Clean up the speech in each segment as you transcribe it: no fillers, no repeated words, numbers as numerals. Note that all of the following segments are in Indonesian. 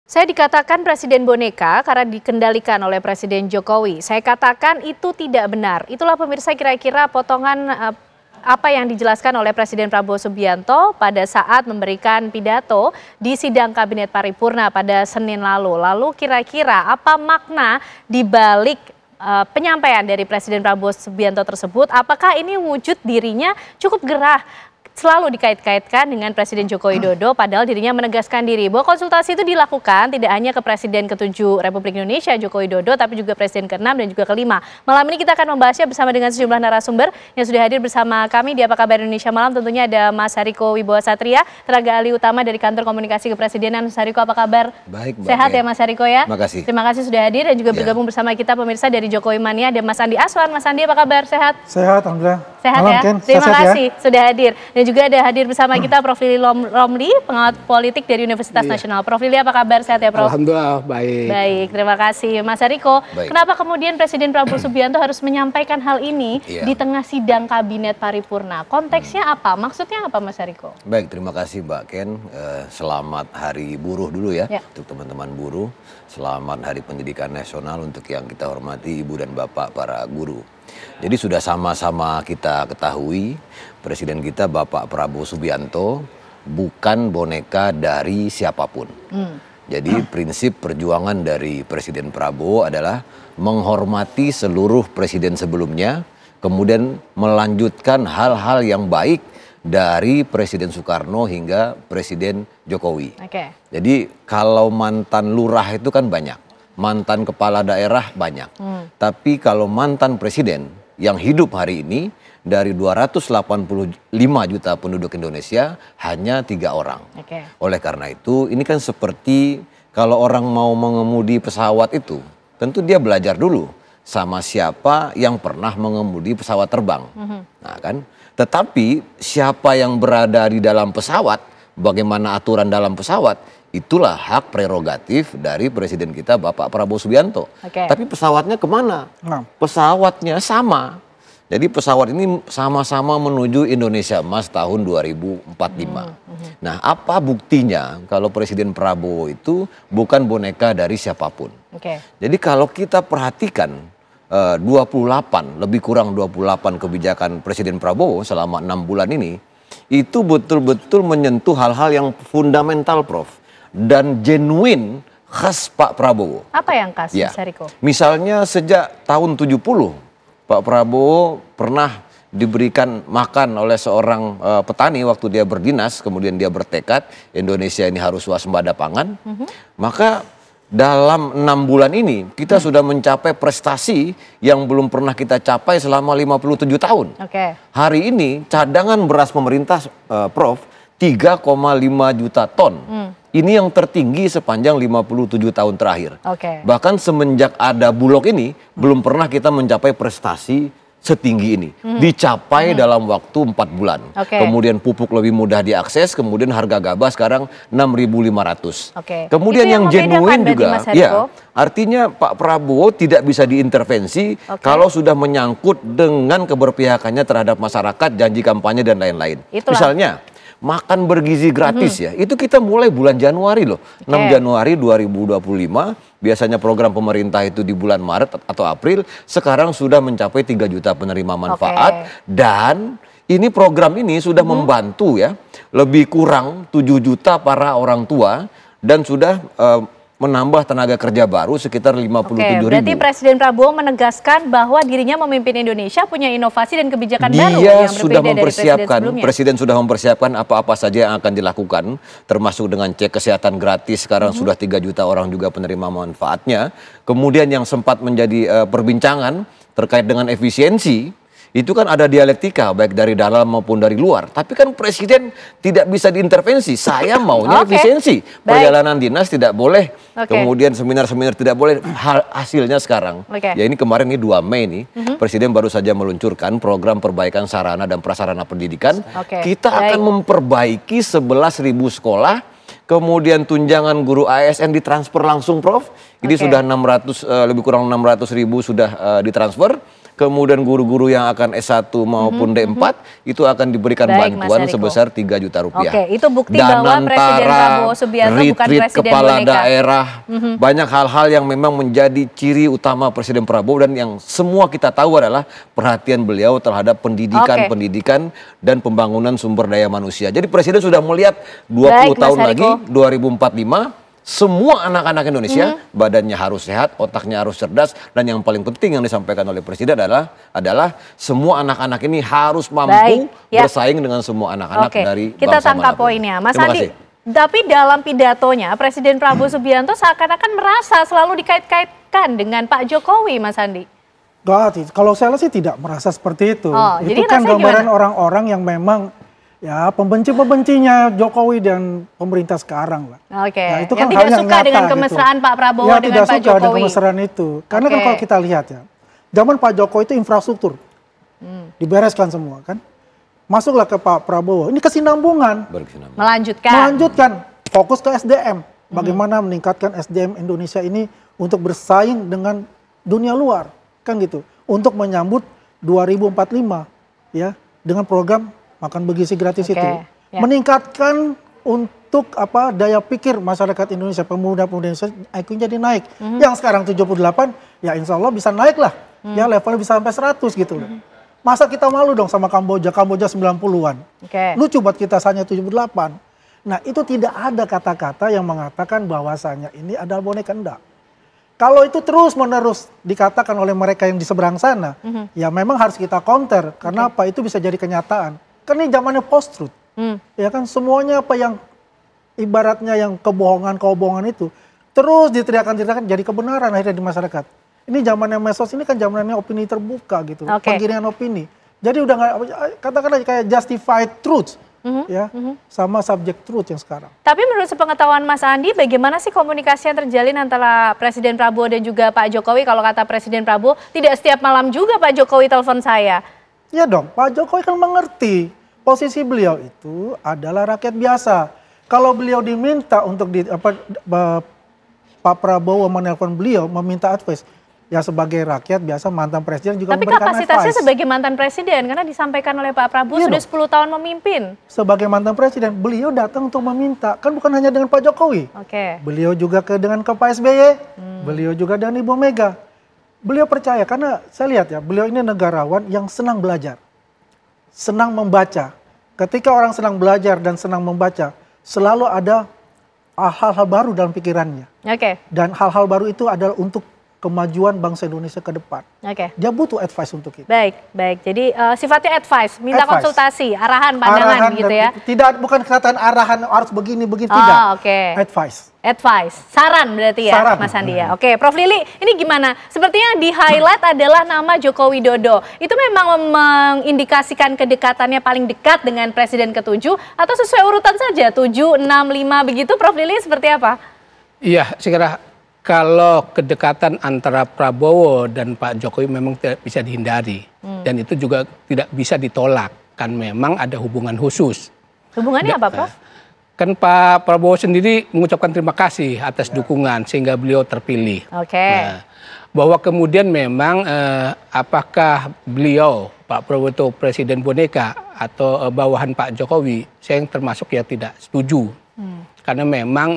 Saya dikatakan presiden boneka karena dikendalikan oleh Presiden Jokowi. Saya katakan itu tidak benar. Itulah pemirsa kira-kira potongan apa yang dijelaskan oleh Presiden Prabowo Subianto pada saat memberikan pidato di sidang Kabinet Paripurna pada Senin lalu. Lalu kira-kira apa makna di balik penyampaian dari Presiden Prabowo Subianto tersebut? Apakah ini wujud dirinya cukup gerah? Selalu dikait-kaitkan dengan Presiden Joko Widodo, padahal dirinya menegaskan diri bahwa konsultasi itu dilakukan tidak hanya ke Presiden ke-7 Republik Indonesia Joko Widodo, tapi juga Presiden ke-6 dan juga ke-5. Malam ini kita akan membahasnya bersama dengan sejumlah narasumber yang sudah hadir bersama kami di Apa Kabar Indonesia Malam. Tentunya ada Mas Hariko Wibowo Satria, tenaga ahli utama dari Kantor Komunikasi Kepresidenan. Mas Hariko, apa kabar? Baik, Mbak. Sehat ya Mas Hariko ya? Terima kasih sudah hadir dan juga bergabung bersama kita pemirsa dari Jokowi Mania, ada Mas Andi Aswan. Mas Andi, apa kabar? Sehat? Sehat, alhamdulillah. Sehat Malam, ya? Ken. Terima kasih ya? sudah hadir. Dan juga ada hadir bersama kita Prof. Lili Romli, pengamat politik dari Universitas Nasional. Prof. Lili, apa kabar? Sehat ya, Prof? Alhamdulillah, baik. Baik, terima kasih. Mas Hariko, kenapa kemudian Presiden Prabowo Subianto harus menyampaikan hal ini di tengah sidang Kabinet Paripurna? Konteksnya apa? Maksudnya apa, Mas Hariko? Baik, terima kasih Mbak Ken. Selamat Hari Buruh dulu ya untuk teman-teman buruh. Selamat Hari Pendidikan Nasional untuk yang kita hormati Ibu dan Bapak para guru. Jadi sudah sama-sama kita ketahui Presiden kita Bapak Prabowo Subianto bukan boneka dari siapapun. Jadi prinsip perjuangan dari Presiden Prabowo adalah menghormati seluruh presiden sebelumnya, kemudian melanjutkan hal-hal yang baik dari Presiden Soekarno hingga Presiden Jokowi. Jadi kalau mantan lurah itu kan banyak. Mantan kepala daerah banyak. Tapi kalau mantan presiden yang hidup hari ini dari 285 juta penduduk Indonesia hanya 3 orang. Oleh karena itu ini kan seperti kalau orang mau mengemudi pesawat itu tentu dia belajar dulu sama siapa yang pernah mengemudi pesawat terbang. Nah kan, tetapi siapa yang berada di dalam pesawat, bagaimana aturan dalam pesawat, itulah hak prerogatif dari Presiden kita Bapak Prabowo Subianto. Tapi pesawatnya kemana? Pesawatnya sama. Jadi pesawat ini sama-sama menuju Indonesia Emas tahun 2045. Nah, apa buktinya kalau Presiden Prabowo itu bukan boneka dari siapapun? Jadi kalau kita perhatikan 28, lebih kurang 28 kebijakan Presiden Prabowo selama 6 bulan ini, itu betul-betul menyentuh hal-hal yang fundamental, Prof. Dan genuine khas Pak Prabowo. Apa yang khas, Mas Hariko? Misalnya sejak tahun 70, Pak Prabowo pernah diberikan makan oleh seorang petani waktu dia berdinas, kemudian dia bertekad Indonesia ini harus swasembada pangan. Maka dalam 6 bulan ini kita sudah mencapai prestasi yang belum pernah kita capai selama 57 tahun. Hari ini cadangan beras pemerintah, Prof, 3,5 juta ton. Ini yang tertinggi sepanjang 57 tahun terakhir. Bahkan semenjak ada Bulog ini, belum pernah kita mencapai prestasi setinggi ini. Dicapai dalam waktu 4 bulan. Kemudian pupuk lebih mudah diakses, kemudian harga gabah sekarang 6.500. Kemudian yang genuine juga, artinya Pak Prabowo tidak bisa diintervensi kalau sudah menyangkut dengan keberpihakannya terhadap masyarakat, janji kampanye dan lain-lain. Misalnya, makan bergizi gratis ya, itu kita mulai bulan Januari loh, 6 Januari 2025, biasanya program pemerintah itu di bulan Maret atau April, sekarang sudah mencapai 3 juta penerima manfaat, dan ini program ini sudah membantu ya, lebih kurang 7 juta para orang tua, dan sudah menambah tenaga kerja baru sekitar 57.000. Berarti Presiden Prabowo menegaskan bahwa dirinya memimpin Indonesia punya inovasi dan kebijakan baru yang sudah berbeda mempersiapkan, dari Presiden sudah mempersiapkan apa-apa saja yang akan dilakukan, termasuk dengan cek kesehatan gratis, sekarang sudah 3 juta orang juga penerima manfaatnya. Kemudian yang sempat menjadi perbincangan terkait dengan efisiensi, itu kan ada dialektika baik dari dalam maupun dari luar. Tapi kan Presiden tidak bisa diintervensi. Saya maunya efisiensi. Perjalanan dinas tidak boleh. Kemudian seminar-seminar tidak boleh. Hasilnya sekarang. Ya ini kemarin ini 2 Mei nih. Presiden baru saja meluncurkan program perbaikan sarana dan prasarana pendidikan. Kita akan memperbaiki 11.000 sekolah. Kemudian tunjangan guru ASN ditransfer langsung, Prof. Ini sudah 600, lebih kurang 600.000 sudah ditransfer. kemudian guru-guru yang akan S1 maupun D4 itu akan diberikan bantuan sebesar 3 juta rupiah. Oke, itu bukti bahwa Presiden Prabowo Subianto bukan Presiden kepala boneka. daerah, banyak hal-hal yang memang menjadi ciri utama Presiden Prabowo dan yang semua kita tahu adalah perhatian beliau terhadap pendidikan dan pembangunan sumber daya manusia. Jadi Presiden sudah melihat 20 tahun lagi, 2045, semua anak-anak Indonesia badannya harus sehat, otaknya harus cerdas, dan yang paling penting yang disampaikan oleh Presiden adalah semua anak-anak ini harus mampu bersaing dengan semua anak-anak dari bangsa kita tangkap manapun. poinnya, Mas Andi. Tapi dalam pidatonya Presiden Prabowo Subianto seakan-akan merasa selalu dikait-kaitkan dengan Pak Jokowi, Mas Andi. Kalau saya sih tidak merasa seperti itu. Itu jadi kan gambaran orang-orang yang memang ya pembenci-pembencinya Jokowi dan pemerintah sekarang lah. Ya, itu kan yang hal tidak yang suka nyata dengan kemesraan Pak Prabowo dengan Pak Jokowi. Tidak suka dengan kemesraan itu. Karena kan kalau kita lihat ya, zaman Pak Jokowi itu infrastruktur dibereskan semua kan. Masuklah ke Pak Prabowo, ini kesinambungan. Melanjutkan, fokus ke SDM. Bagaimana meningkatkan SDM Indonesia ini untuk bersaing dengan dunia luar, kan gitu. Untuk menyambut 2045 ya dengan program makan bergizi gratis itu. Meningkatkan untuk daya pikir masyarakat Indonesia, pemuda-pemuda Indonesia IQ-nya jadi naik. Yang sekarang 78, ya insya Allah bisa naik lah. Ya levelnya bisa sampai 100 gitu loh. Masa kita malu dong sama Kamboja 90-an. Lucu buat kita hanya 78. Nah itu tidak ada kata-kata yang mengatakan bahwasanya ini adalah boneka, enggak. Kalau itu terus-menerus dikatakan oleh mereka yang di seberang sana, ya memang harus kita counter. Karena apa? Itu bisa jadi kenyataan. Kan ini zamannya post-truth. Ya kan semuanya apa yang ibaratnya yang kebohongan itu terus diteriakan jadi kebenaran akhirnya di masyarakat. Ini zamannya medsos, ini kan zamannya opini terbuka gitu. Penggiringan opini. Jadi udah nggak, katakanlah kayak justified truth. Sama subject truth yang sekarang. Tapi menurut sepengetahuan Mas Andi, bagaimana sih komunikasi yang terjalin antara Presiden Prabowo dan juga Pak Jokowi? Kalau kata Presiden Prabowo, tidak setiap malam juga Pak Jokowi telepon saya. Ya dong, Pak Jokowi kan mengerti posisi beliau itu adalah rakyat biasa. Kalau beliau diminta untuk Pak Prabowo menelpon beliau meminta advice, ya sebagai rakyat biasa mantan presiden juga memberikan advice. Tapi kapasitasnya sebagai mantan presiden, karena disampaikan oleh Pak Prabowo sudah 10 tahun memimpin. Sebagai mantan presiden, beliau datang untuk meminta, kan bukan hanya dengan Pak Jokowi. Beliau juga dengan ke Pak SBY, beliau juga dengan Ibu Mega. Beliau percaya, karena saya lihat ya, beliau ini negarawan yang senang belajar, senang membaca. Ketika orang senang belajar dan senang membaca, selalu ada hal-hal baru dalam pikirannya. Dan hal-hal baru itu adalah untuk kemajuan bangsa Indonesia ke depan. Dia butuh advice untuk itu. Baik. Jadi sifatnya advice, minta konsultasi, arahan, pandangan gitu ya. Bukan kata arahan harus begini, tidak. Advice. Saran berarti ya, Mas Andi ya. Prof Lili, ini gimana? Sepertinya di highlight adalah nama Joko Widodo. Itu memang mengindikasikan kedekatannya paling dekat dengan Presiden ke-7 atau sesuai urutan saja 7, 6, 5 begitu? Prof Lili seperti apa? Iya, saya kira kalau kedekatan antara Prabowo dan Pak Jokowi memang tidak bisa dihindari. Dan itu juga tidak bisa ditolak. Kan memang ada hubungan khusus. Hubungannya apa, Prof? Kan Pak Prabowo sendiri mengucapkan terima kasih atas dukungan sehingga beliau terpilih. Bahwa kemudian memang apakah beliau, Pak Prabowo itu presiden boneka atau bawahan Pak Jokowi, saya yang termasuk ya tidak setuju. Karena memang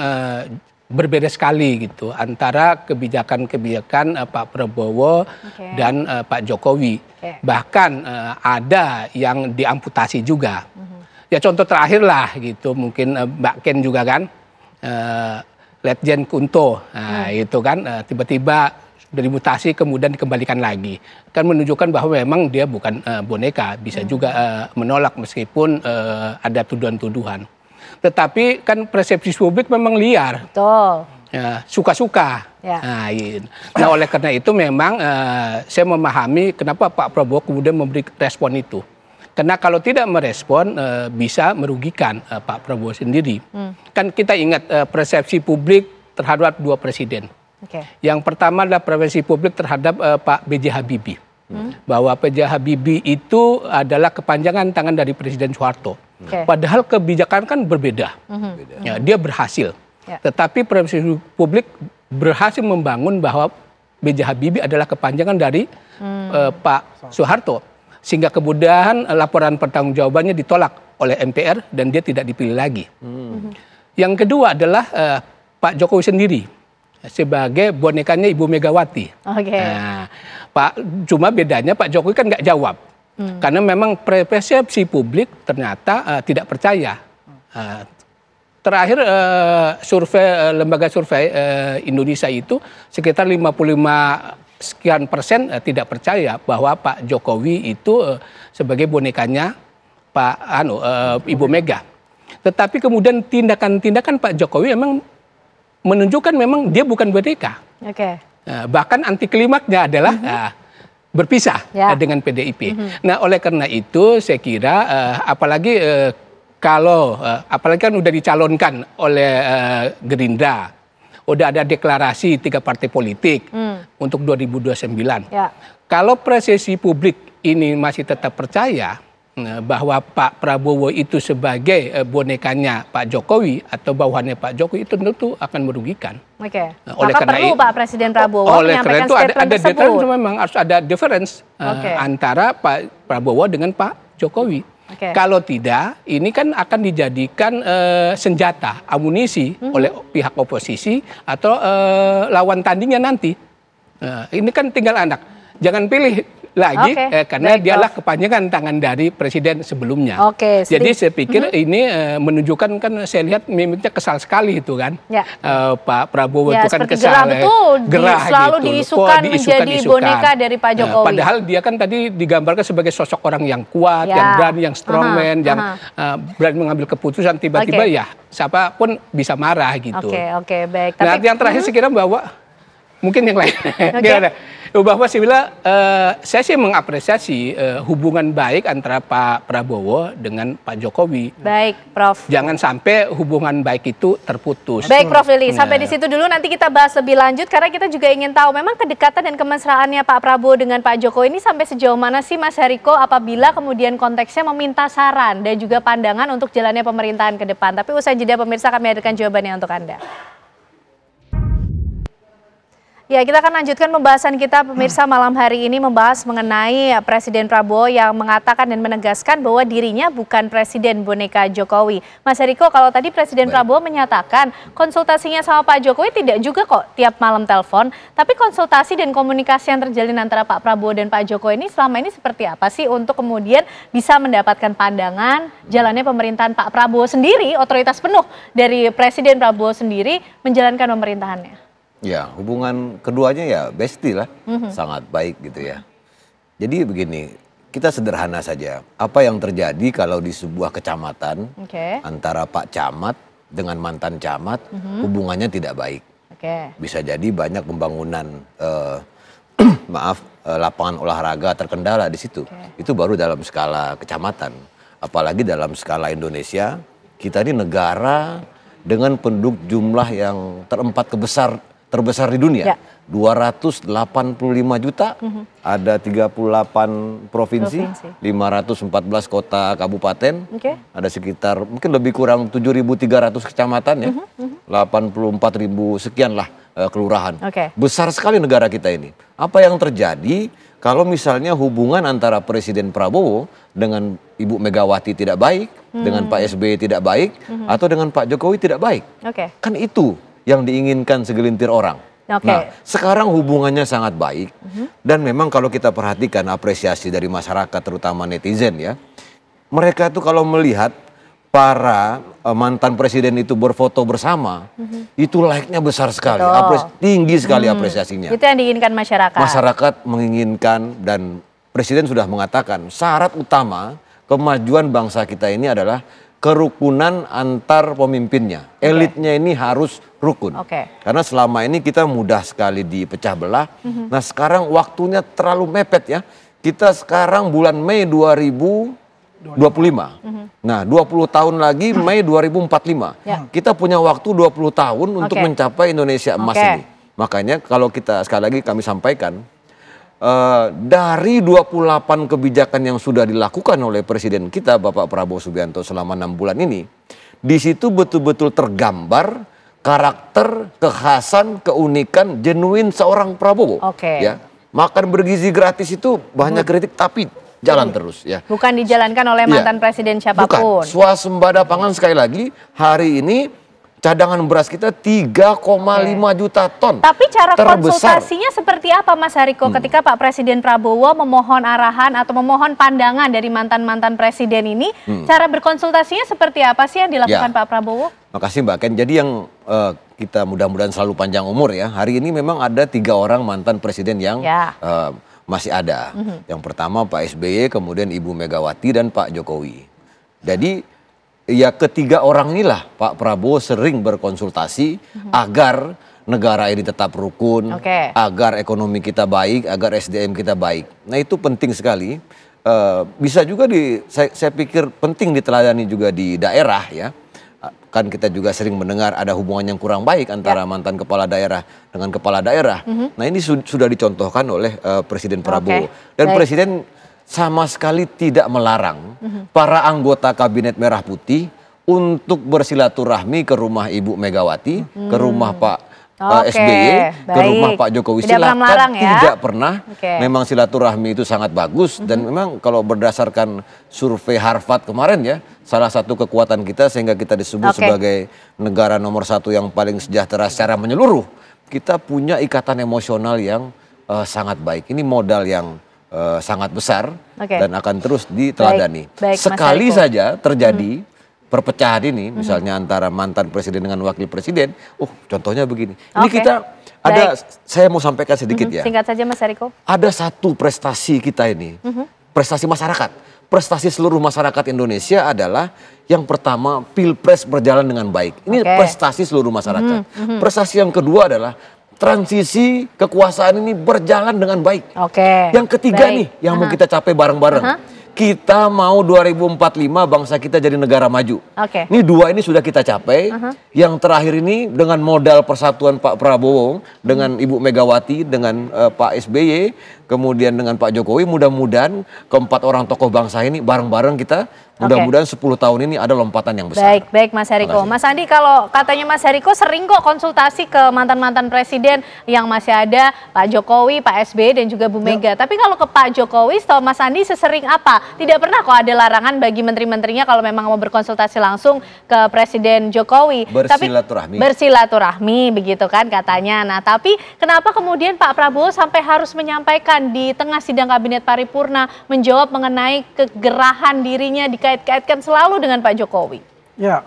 berbeda sekali gitu antara kebijakan-kebijakan Pak Prabowo dan Pak Jokowi. Bahkan ada yang diamputasi juga. Ya contoh terakhir lah gitu, mungkin Mbak Ken juga kan, Letjen Kunto, itu kan tiba-tiba dari mutasi kemudian dikembalikan lagi. Kan menunjukkan bahwa memang dia bukan boneka, bisa juga menolak meskipun ada tuduhan-tuduhan. Tetapi kan persepsi publik memang liar. Suka-suka. Nah oleh karena itu memang saya memahami kenapa Pak Prabowo kemudian memberi respon itu. Karena kalau tidak merespon bisa merugikan Pak Prabowo sendiri. Kan kita ingat persepsi publik terhadap dua presiden. Yang pertama adalah persepsi publik terhadap Pak B.J. Habibie. Bahwa B.J. Habibie itu adalah kepanjangan tangan dari Presiden Soeharto. Padahal kebijakan kan berbeda. Ya, dia berhasil. Tetapi persepsi publik berhasil membangun bahwa B.J. Habibie adalah kepanjangan dari Pak Soeharto, sehingga kemudian laporan pertanggungjawabannya ditolak oleh MPR dan dia tidak dipilih lagi. Yang kedua adalah Pak Jokowi sendiri sebagai bonekanya Ibu Megawati. Nah, cuma bedanya Pak Jokowi kan nggak jawab karena memang persepsi publik ternyata tidak percaya. Terakhir survei lembaga survei Indonesia itu sekitar 55 sekian persen tidak percaya bahwa Pak Jokowi itu sebagai bonekanya Ibu Mega. Tetapi kemudian tindakan-tindakan Pak Jokowi memang menunjukkan memang dia bukan boneka. Bahkan anti klimaknya adalah berpisah dengan PDIP. Nah, oleh karena itu saya kira apalagi kan udah dicalonkan oleh Gerindra, udah ada deklarasi 3 partai politik untuk 2029. Kalau persepsi publik ini masih tetap percaya bahwa Pak Prabowo itu sebagai bonekanya Pak Jokowi atau bawahannya Pak Jokowi, itu tentu akan merugikan. Oleh karena perlu Pak Presiden Prabowo menyampaikan statement tersebut. Memang harus ada difference antara Pak Prabowo dengan Pak Jokowi. Kalau tidak, ini kan akan dijadikan senjata, amunisi oleh pihak oposisi atau lawan tandingnya nanti. Ini kan tinggal anak. Jangan pilih lagi karena dialah kepanjangan tangan dari presiden sebelumnya. Jadi saya pikir ini menunjukkan, kan saya lihat mimiknya kesal sekali itu kan. Pak Prabowo itu kan kesal, gerah selalu gitu. Diisukan menjadi boneka dari Pak Jokowi. Padahal dia kan tadi digambarkan sebagai sosok orang yang kuat, yang berani, yang strongman, yang berani mengambil keputusan. Tiba-tiba ya siapapun bisa marah gitu. Baik. Nah, yang terakhir saya kira bahwa mungkin yang lain. Bahwa saya sih mengapresiasi hubungan baik antara Pak Prabowo dengan Pak Jokowi. Baik, Prof. Jangan sampai hubungan baik itu terputus. Baik, Prof Lili. Sampai di situ dulu, nanti kita bahas lebih lanjut karena kita juga ingin tahu memang kedekatan dan kemesraannya Pak Prabowo dengan Pak Jokowi ini sampai sejauh mana sih, Mas Hariko, apabila kemudian konteksnya meminta saran dan juga pandangan untuk jalannya pemerintahan ke depan. Tapi usai jeda pemirsa, kami hadirkan jawabannya untuk Anda. Ya, kita akan lanjutkan pembahasan kita pemirsa malam hari ini, membahas mengenai Presiden Prabowo yang mengatakan dan menegaskan bahwa dirinya bukan presiden boneka Jokowi. Mas Hariko, kalau tadi Presiden Prabowo menyatakan konsultasinya sama Pak Jokowi tidak juga kok tiap malam telepon, tapi konsultasi dan komunikasi yang terjalin antara Pak Prabowo dan Pak Jokowi ini selama ini seperti apa sih untuk kemudian bisa mendapatkan pandangan jalannya pemerintahan Pak Prabowo sendiri, otoritas penuh dari Presiden Prabowo sendiri menjalankan pemerintahannya? Ya, hubungan keduanya ya bestie lah, sangat baik gitu ya. Jadi begini, kita sederhana saja. Apa yang terjadi kalau di sebuah kecamatan antara Pak Camat dengan mantan camat, hubungannya tidak baik. Bisa jadi banyak pembangunan, lapangan olahraga terkendala di situ. Itu baru dalam skala kecamatan. Apalagi dalam skala Indonesia, kita ini negara dengan penduduk jumlah yang terbesar di dunia, 285 juta, ada 38 provinsi, 514 kota kabupaten, ada sekitar mungkin lebih kurang 7.300 kecamatan ya, 84.000 sekian lah kelurahan. Besar sekali negara kita ini. Apa yang terjadi kalau misalnya hubungan antara Presiden Prabowo dengan Ibu Megawati tidak baik, dengan Pak SBY tidak baik, atau dengan Pak Jokowi tidak baik? Kan itu yang diinginkan segelintir orang. Nah, sekarang hubungannya sangat baik, dan memang kalau kita perhatikan apresiasi dari masyarakat, terutama netizen ya, mereka tuh kalau melihat para mantan presiden itu berfoto bersama, itu like-nya besar sekali, tinggi sekali apresiasinya. Itu yang diinginkan masyarakat. Masyarakat menginginkan, dan presiden sudah mengatakan syarat utama kemajuan bangsa kita ini adalah kerukunan antar pemimpinnya. Elitnya ini harus rukun. Karena selama ini kita mudah sekali dipecah belah. Nah, sekarang waktunya terlalu mepet ya. Kita sekarang bulan Mei 2025. Nah, 20 tahun lagi Mei 2045. Kita punya waktu 20 tahun untuk mencapai Indonesia emas ini. Makanya kalau kita, sekali lagi kami sampaikan, dari 28 kebijakan yang sudah dilakukan oleh Presiden kita, Bapak Prabowo Subianto, selama 6 bulan ini, di situ betul-betul tergambar karakter, kekhasan, keunikan, genuin seorang Prabowo. Ya, Makan bergizi gratis itu banyak kritik, tapi jalan terus ya. Bukan dijalankan oleh mantan presiden siapapun. Bukan. Swasembada pangan sekali lagi hari ini cadangan beras kita 3,5 juta ton. Tapi cara konsultasinya seperti apa Mas Hariko ketika Pak Presiden Prabowo memohon arahan atau memohon pandangan dari mantan-mantan presiden ini, cara berkonsultasinya seperti apa sih yang dilakukan Pak Prabowo? Makasih Mbak Ken. Jadi yang kita mudah-mudahan selalu panjang umur ya. Hari ini memang ada 3 orang mantan presiden yang masih ada. Yang pertama Pak SBY, kemudian Ibu Megawati dan Pak Jokowi. Jadi ya ketiga orang inilah Pak Prabowo sering berkonsultasi agar negara ini tetap rukun, agar ekonomi kita baik, agar SDM kita baik. Nah itu penting sekali. Bisa juga saya pikir penting diteladani juga di daerah ya. Kan kita juga sering mendengar ada hubungan yang kurang baik antara mantan kepala daerah dengan kepala daerah. Nah ini sudah dicontohkan oleh Presiden Prabowo. Dan Presiden sama sekali tidak melarang para anggota Kabinet Merah Putih untuk bersilaturahmi ke rumah Ibu Megawati, ke rumah Pak SBY, ke rumah Pak Jokowi. Silakan, tidak pernah. Memang silaturahmi itu sangat bagus dan memang kalau berdasarkan survei Harvard kemarin ya, salah satu kekuatan kita sehingga kita disebut sebagai negara nomor 1 yang paling sejahtera secara menyeluruh. Kita punya ikatan emosional yang sangat baik. Ini modal yang sangat besar dan akan terus diteladani. Sekali saja terjadi perpecahan ini, misalnya antara mantan presiden dengan wakil presiden, contohnya begini. Ini kita ada, saya mau sampaikan sedikit ya. Singkat saja Mas Hariko. Ada satu prestasi kita ini, prestasi masyarakat. Prestasi seluruh masyarakat Indonesia adalah yang pertama Pilpres berjalan dengan baik. Ini prestasi seluruh masyarakat. Prestasi yang kedua adalah transisi kekuasaan ini berjalan dengan baik. Yang ketiga nih yang mau kita capai bareng-bareng. Kita mau 2045 bangsa kita jadi negara maju. Ini 2 ini sudah kita capai. Yang terakhir ini dengan modal persatuan Pak Prabowo dengan Ibu Megawati dengan Pak SBY, kemudian dengan Pak Jokowi, mudah-mudahan keempat orang tokoh bangsa ini bareng-bareng kita mudah-mudahan 10 tahun ini ada lompatan yang besar. Baik Mas Hariko. Mas Andi, kalau katanya Mas Hariko sering kok konsultasi ke mantan-mantan presiden yang masih ada, Pak Jokowi, Pak SBY dan juga Bu Mega. Tapi kalau ke Pak Jokowi, setahu Mas Andi sesering apa? Tidak pernah kok ada larangan bagi menteri-menterinya kalau memang mau berkonsultasi langsung ke Presiden Jokowi. Bersilaturahmi. Bersilaturahmi begitu kan katanya. Nah tapi kenapa kemudian Pak Prabowo sampai harus menyampaikan di tengah sidang kabinet paripurna menjawab mengenai kegerahan dirinya dikait-kaitkan selalu dengan Pak Jokowi? Ya,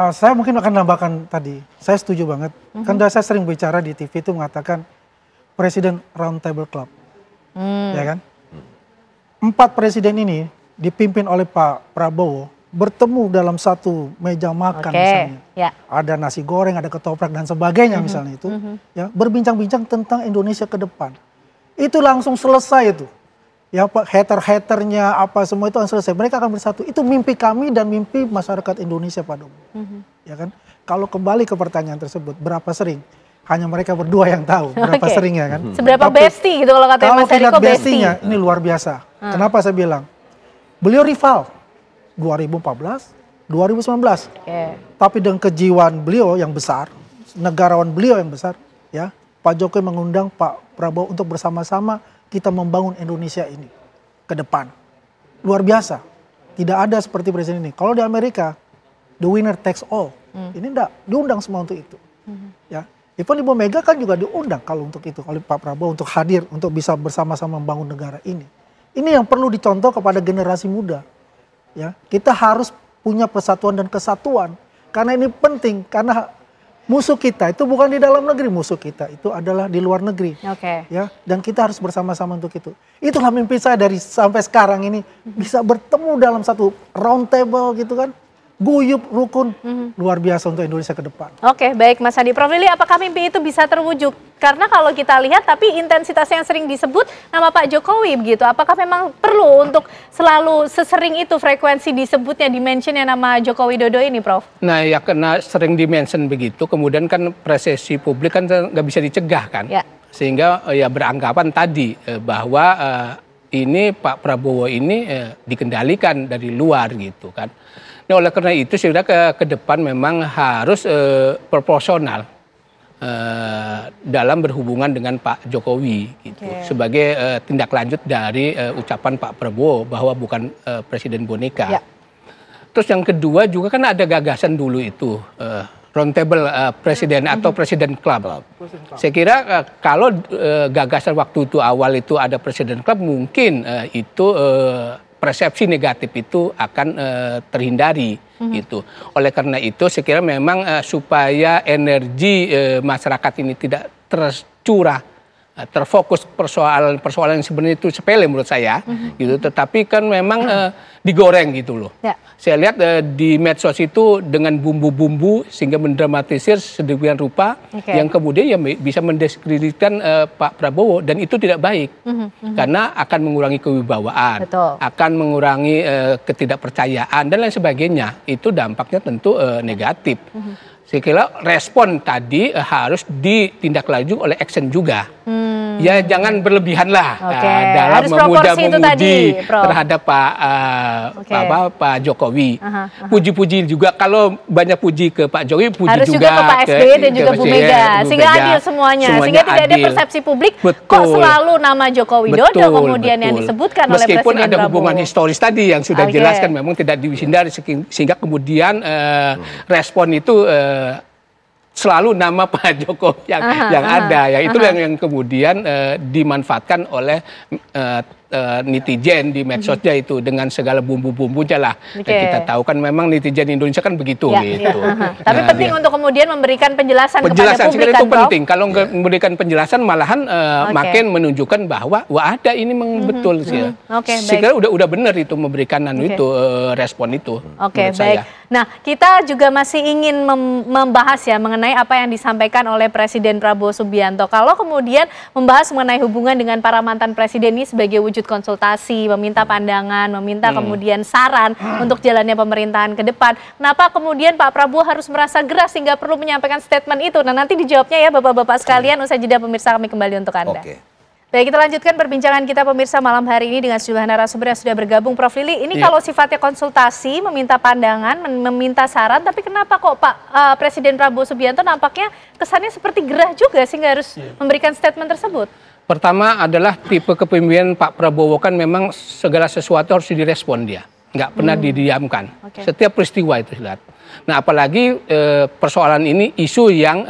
saya mungkin akan nambahkan tadi. Saya setuju banget. Kan saya sering bicara di TV itu mengatakan Presiden Round Table Club. Ya kan? 4 presiden ini dipimpin oleh Pak Prabowo bertemu dalam satu meja makan misalnya. Ada nasi goreng, ada ketoprak dan sebagainya misalnya itu. Ya, berbincang-bincang tentang Indonesia ke depan. Itu langsung selesai itu. Ya Pak, hater-haternya apa semua itu selesai. Mereka akan bersatu. Itu mimpi kami dan mimpi masyarakat Indonesia pada umumnya. Ya kan? Kalau kembali ke pertanyaan tersebut, berapa sering? Hanya mereka berdua yang tahu berapa seringnya kan. Seberapa bestie gitu kalau katanya Mas Hariko, bestinya ini luar biasa. Kenapa saya bilang? Beliau rival 2014, 2019. Tapi dengan kejiwaan beliau yang besar, negarawan beliau yang besar, ya Pak Jokowi mengundang Pak Prabowo untuk bersama-sama kita membangun Indonesia ini ke depan. Luar biasa. Tidak ada seperti presiden ini. Kalau di Amerika, the winner takes all. Ini enggak, diundang semua untuk itu. Ya, even Ibu Mega kan juga diundang kalau untuk itu oleh Pak Prabowo untuk hadir untuk bisa bersama-sama membangun negara ini. Ini yang perlu dicontoh kepada generasi muda. Ya, kita harus punya persatuan dan kesatuan karena ini penting karena musuh kita itu bukan di dalam negeri, musuh kita itu adalah di luar negeri. Ya, dan kita harus bersama-sama untuk itu. Itulah mimpi saya dari sampai sekarang ini bisa bertemu dalam satu round table gitu kan. Guyup, rukun, luar biasa untuk Indonesia ke depan. Baik Mas Adi. Prof Lili, apakah mimpi itu bisa terwujud? Karena kalau kita lihat, tapi intensitas yang sering disebut nama Pak Jokowi begitu. Apakah memang perlu untuk selalu sesering itu frekuensi disebutnya, dimentionnya nama Joko Widodo ini, Prof? Nah ya karena sering dimention begitu, kemudian kan persepsi publik kan nggak bisa dicegah kan. Sehingga ya beranggapan tadi bahwa ini Pak Prabowo ini dikendalikan dari luar gitu kan. Nah, oleh karena itu sudah ke depan memang harus proporsional dalam berhubungan dengan Pak Jokowi gitu. Sebagai tindak lanjut dari ucapan Pak Prabowo bahwa bukan presiden boneka. Terus yang kedua juga kan ada gagasan dulu itu roundtable presiden atau presiden club. Saya kira kalau gagasan waktu itu awal itu ada presiden club, mungkin itu persepsi negatif itu akan terhindari gitu. Oleh karena itu saya kira memang supaya energi masyarakat ini tidak tercurah, terfokus persoalan yang sebenarnya itu sepele menurut saya gitu, tetapi kan memang digoreng gitu loh. Saya lihat di medsos itu dengan bumbu-bumbu sehingga mendramatisir sedemikian rupa yang kemudian ya bisa mendiskreditkan Pak Prabowo, dan itu tidak baik karena akan mengurangi kewibawaan, akan mengurangi ketidakpercayaan dan lain sebagainya. Itu dampaknya tentu negatif. Saya kira respon tadi harus ditindaklanjuti oleh action juga. Ya jangan berlebihan lah dalam memuji terhadap Pak Jokowi. Puji-puji juga, kalau banyak puji ke Pak Jokowi, puji harus juga ke Pak SBY dan juga Bu Mega. Sehingga adil semuanya sehingga tidak ada persepsi publik kok selalu nama Joko Widodo kemudian yang disebutkan oleh Presiden Prabowo. Meskipun ada hubungan historis tadi yang sudah jelaskan memang tidak dihindari, sehingga kemudian respon itu selalu nama Pak Jokowi yang ada, ya itu yang kemudian dimanfaatkan oleh netizen di medsosnya itu dengan segala bumbu-bumbunya lah. Kita tahu kan memang netizen Indonesia kan begitu gitu. Tapi penting untuk kemudian memberikan penjelasan kepada publik kan, itu penting. Kalau memberikan penjelasan malahan makin menunjukkan bahwa ada ini memang betul sih. Saya kira udah benar itu memberikan itu respon itu. Baik. Saya. Nah, kita juga masih ingin membahas ya mengenai apa yang disampaikan oleh Presiden Prabowo Subianto. Kalau kemudian membahas mengenai hubungan dengan para mantan presiden ini sebagai wujud konsultasi, meminta pandangan, meminta kemudian saran untuk jalannya pemerintahan ke depan. Kenapa kemudian Pak Prabowo harus merasa gerah sehingga perlu menyampaikan statement itu? Nah, nanti dijawabnya ya Bapak-bapak sekalian, usai jeda pemirsa, kami kembali untuk Anda. Baik, kita lanjutkan perbincangan kita pemirsa malam hari ini dengan sejumlah narasumber yang sudah bergabung. Prof. Lili, ini kalau sifatnya konsultasi, meminta pandangan, meminta saran, tapi kenapa kok Pak Presiden Prabowo Subianto nampaknya kesannya seperti gerah juga sehingga harus memberikan statement tersebut? Pertama adalah tipe kepemimpinan Pak Prabowo kan memang segala sesuatu harus direspon dia. Nggak pernah didiamkan. Setiap peristiwa itu lihat. Nah apalagi persoalan ini isu yang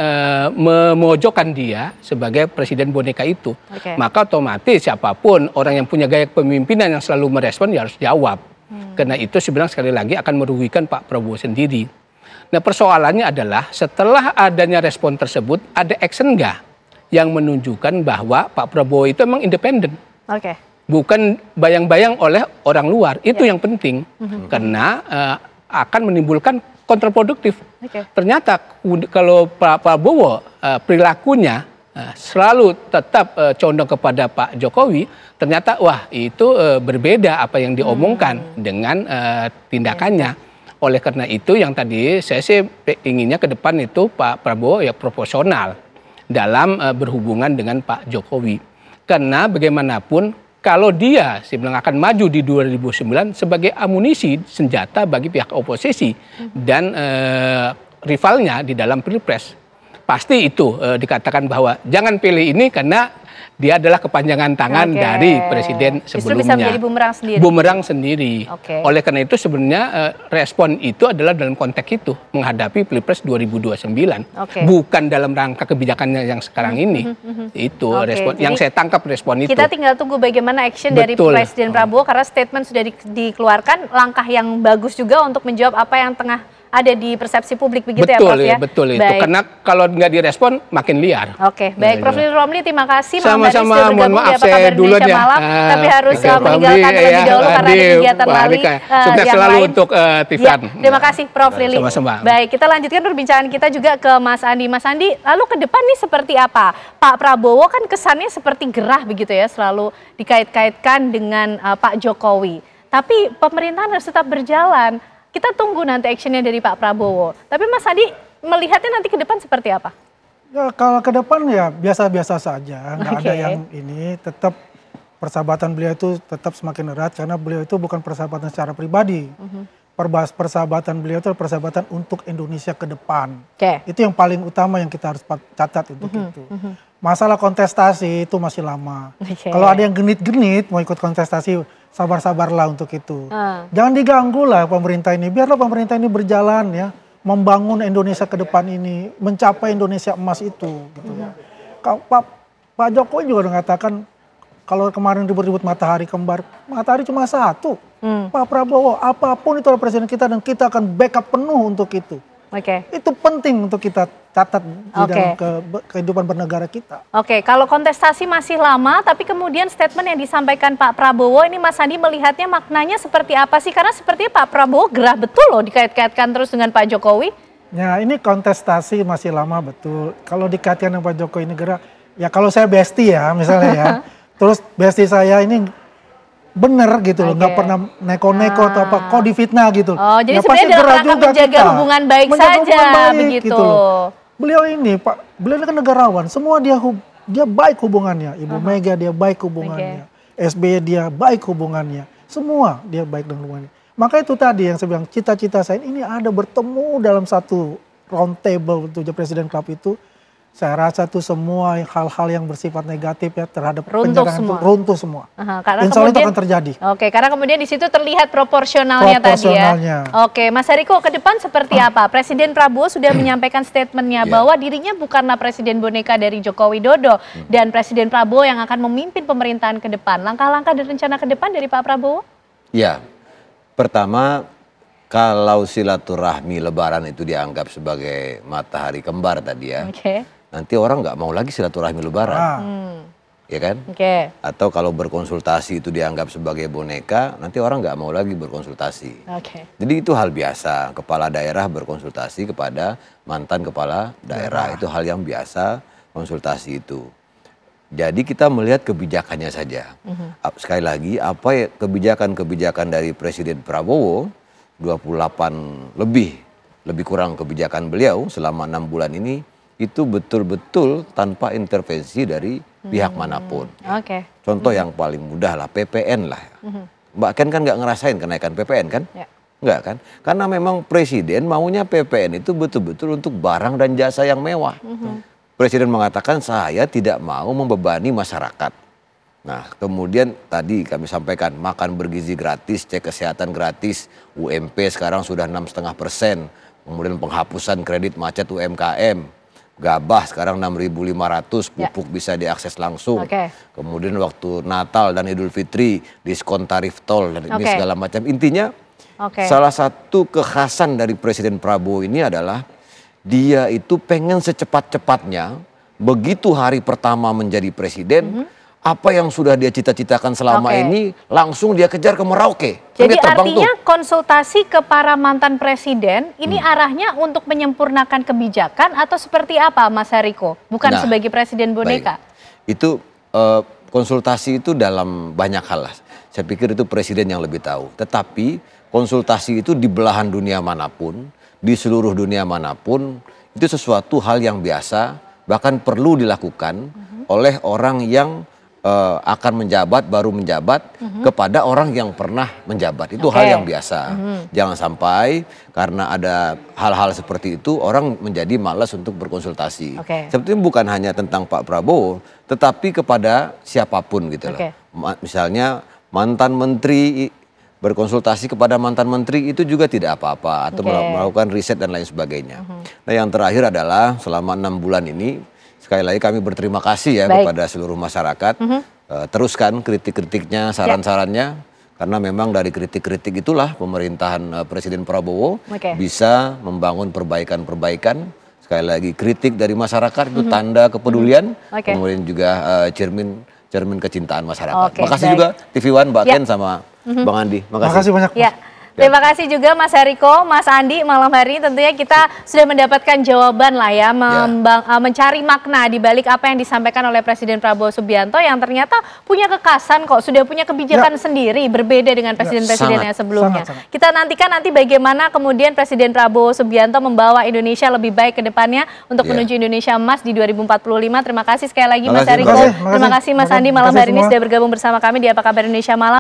memojokkan dia sebagai presiden boneka itu. Maka otomatis siapapun orang yang punya gaya kepemimpinan yang selalu merespon ya harus jawab. Karena itu sebenarnya sekali lagi akan merugikan Pak Prabowo sendiri. Nah persoalannya adalah setelah adanya respon tersebut ada action nggak yang menunjukkan bahwa Pak Prabowo itu memang independen. Bukan bayang-bayang oleh orang luar. Itu yang penting. Karena akan menimbulkan kontraproduktif. Ternyata kalau Pak Prabowo perilakunya selalu tetap condong kepada Pak Jokowi, ternyata wah itu berbeda apa yang diomongkan dengan tindakannya. Oleh karena itu yang tadi saya sih inginnya ke depan itu Pak Prabowo ya proporsional dalam berhubungan dengan Pak Jokowi. Karena bagaimanapun kalau dia sebenarnya akan maju di 2009 sebagai amunisi senjata bagi pihak oposisi dan rivalnya di dalam pilpres, pasti itu dikatakan bahwa jangan pilih ini karena dia adalah kepanjangan tangan dari presiden sebelumnya. Justru bisa menjadi bumerang sendiri. Bumerang sendiri. Oleh karena itu sebenarnya respon itu adalah dalam konteks itu menghadapi Pilpres 2029. Bukan dalam rangka kebijakannya yang sekarang ini. Itu respon. Jadi, yang saya tangkap respon itu. Kita tinggal tunggu bagaimana action dari Presiden Prabowo karena statement sudah dikeluarkan, langkah yang bagus juga untuk menjawab apa yang tengah ada di persepsi publik begitu ya Prof ya? Betul itu. Karena kalau nggak direspon makin liar. Baik. Prof. Lili Romli, terima kasih. Sama-sama, mohon maaf saya duluan ya. Tapi harus meninggalkan terlebih dahulu karena ada kegiatan lari sukses selalu lain. Untuk Tifan. Terima kasih Prof. Lili. Sama-sama. Baik, kita lanjutkan perbincangan kita juga ke Mas Andi. Mas Andi, lalu ke depan nih seperti apa? Pak Prabowo kan kesannya seperti gerah begitu ya, selalu dikait-kaitkan dengan Pak Jokowi. Tapi pemerintahan harus tetap berjalan. Kita tunggu nanti actionnya dari Pak Prabowo. Tapi Mas Andi melihatnya nanti ke depan seperti apa? Ya kalau ke depan ya biasa-biasa saja. Nggak ada yang ini. Tetap persahabatan beliau itu tetap semakin erat karena beliau itu bukan persahabatan secara pribadi. persahabatan beliau itu persahabatan untuk Indonesia ke depan. Itu yang paling utama yang kita harus catat untuk itu. Masalah kontestasi itu masih lama. Kalau ada yang genit-genit mau ikut kontestasi, sabar-sabarlah untuk itu. Jangan diganggu lah pemerintah ini. Biarlah pemerintah ini berjalan ya, membangun Indonesia ke depan ini, mencapai Indonesia emas itu. Gitu. Pak Jokowi juga mengatakan, kalau kemarin ribut-ribut matahari kembar, matahari cuma satu. Pak Prabowo, apapun itu adalah presiden kita dan kita akan backup penuh untuk itu. Itu penting untuk kita catat di dalam kehidupan bernegara kita. Kalau kontestasi masih lama, tapi kemudian statement yang disampaikan Pak Prabowo ini Mas Andi melihatnya maknanya seperti apa sih? Karena sepertinya Pak Prabowo gerah betul loh dikait-kaitkan terus dengan Pak Jokowi. Ya ini kontestasi masih lama betul. Kalau dikaitkan dengan Pak Jokowi ini gerah, ya kalau saya bestie ya misalnya ya. Terus bestie saya ini bener gitu loh, nggak pernah neko-neko atau apa, kok difitnah gitu. Jadi ya, sebenarnya dalam rangka menjaga hubungan baik saja begitu. Gitu loh. Beliau ini beliau kan negarawan, semua dia baik hubungannya. Ibu Mega dia baik hubungannya, SBY dia baik hubungannya, semua dia baik dengan hubungannya. Maka itu tadi yang saya bilang, cita-cita saya ini ada bertemu dalam satu round table untuk Presiden Club itu. Saya rasa tuh semua hal-hal yang bersifat negatif ya terhadap penjagaan itu runtuh semua. Insya Allah itu akan terjadi. Karena kemudian di situ terlihat proporsionalnya tadi ya. Mas Hariko, ke depan seperti apa? Presiden Prabowo sudah menyampaikan statementnya bahwa dirinya bukanlah presiden boneka dari Joko Widodo dan Presiden Prabowo yang akan memimpin pemerintahan ke depan. Langkah-langkah dan rencana ke depan dari Pak Prabowo? Ya, pertama kalau silaturahmi Lebaran itu dianggap sebagai matahari kembar tadi ya. Nanti orang nggak mau lagi silaturahmi Lebaran, ya kan? Atau kalau berkonsultasi itu dianggap sebagai boneka, nanti orang nggak mau lagi berkonsultasi. Jadi itu hal biasa, kepala daerah berkonsultasi kepada mantan kepala daerah, itu hal yang biasa konsultasi itu. Jadi kita melihat kebijakannya saja. Sekali lagi, apa ya kebijakan-kebijakan dari Presiden Prabowo, 28 lebih kurang kebijakan beliau selama 6 bulan ini, itu betul-betul tanpa intervensi dari pihak manapun. Contoh yang paling mudah lah, PPN lah. Mbak Ken kan nggak ngerasain kenaikan PPN kan? Nggak kan? Karena memang Presiden maunya PPN itu betul-betul untuk barang dan jasa yang mewah. Presiden mengatakan saya tidak mau membebani masyarakat. Nah kemudian tadi kami sampaikan makan bergizi gratis, cek kesehatan gratis, UMP sekarang sudah 6,5%. Kemudian penghapusan kredit macet UMKM. Gabah sekarang 6.500, pupuk bisa diakses langsung. Kemudian waktu Natal dan Idul Fitri diskon tarif tol dan ini segala macam. Intinya salah satu kekhasan dari Presiden Prabowo ini adalah dia itu pengen secepat-cepatnya begitu hari pertama menjadi presiden, apa yang sudah dia cita-citakan selama ini langsung dia kejar ke Merauke. Jadi artinya konsultasi ke para mantan presiden ini arahnya untuk menyempurnakan kebijakan atau seperti apa Mas Hariko? Bukan sebagai presiden boneka. Itu konsultasi itu dalam banyak hal lah. Saya pikir itu presiden yang lebih tahu. Tetapi konsultasi itu di belahan dunia manapun, di seluruh dunia manapun, itu sesuatu hal yang biasa, bahkan perlu dilakukan oleh orang yang akan menjabat, baru menjabat kepada orang yang pernah menjabat. Itu hal yang biasa. Jangan sampai karena ada hal-hal seperti itu orang menjadi malas untuk berkonsultasi. Sebetulnya bukan hanya tentang Pak Prabowo, tetapi kepada siapapun gitu loh. Misalnya mantan menteri berkonsultasi kepada mantan menteri itu juga tidak apa-apa atau melakukan riset dan lain sebagainya. Nah yang terakhir adalah selama 6 bulan ini sekali lagi kami berterima kasih ya kepada seluruh masyarakat. Teruskan kritik-kritiknya, saran-sarannya. Karena memang dari kritik-kritik itulah pemerintahan Presiden Prabowo bisa membangun perbaikan-perbaikan. Sekali lagi kritik dari masyarakat itu tanda kepedulian. Kemudian juga cermin kecintaan masyarakat. Makasih juga TV One, Mbak Ken sama Bang Andi. Makasih banyak. Terima kasih juga Mas Hariko, Mas Andi, malam hari ini tentunya kita sudah mendapatkan jawaban lah ya, mencari makna di balik apa yang disampaikan oleh Presiden Prabowo Subianto yang ternyata punya kekhasan kok, sudah punya kebijakan sendiri berbeda dengan presiden-presiden yang sebelumnya. Kita nantikan nanti bagaimana kemudian Presiden Prabowo Subianto membawa Indonesia lebih baik ke depannya untuk menuju Indonesia Emas di 2045. Terima kasih sekali lagi Mas Hariko, terima kasih Mas Andi malam hari ini sudah bergabung bersama kami di Apa Kabar Indonesia Malam.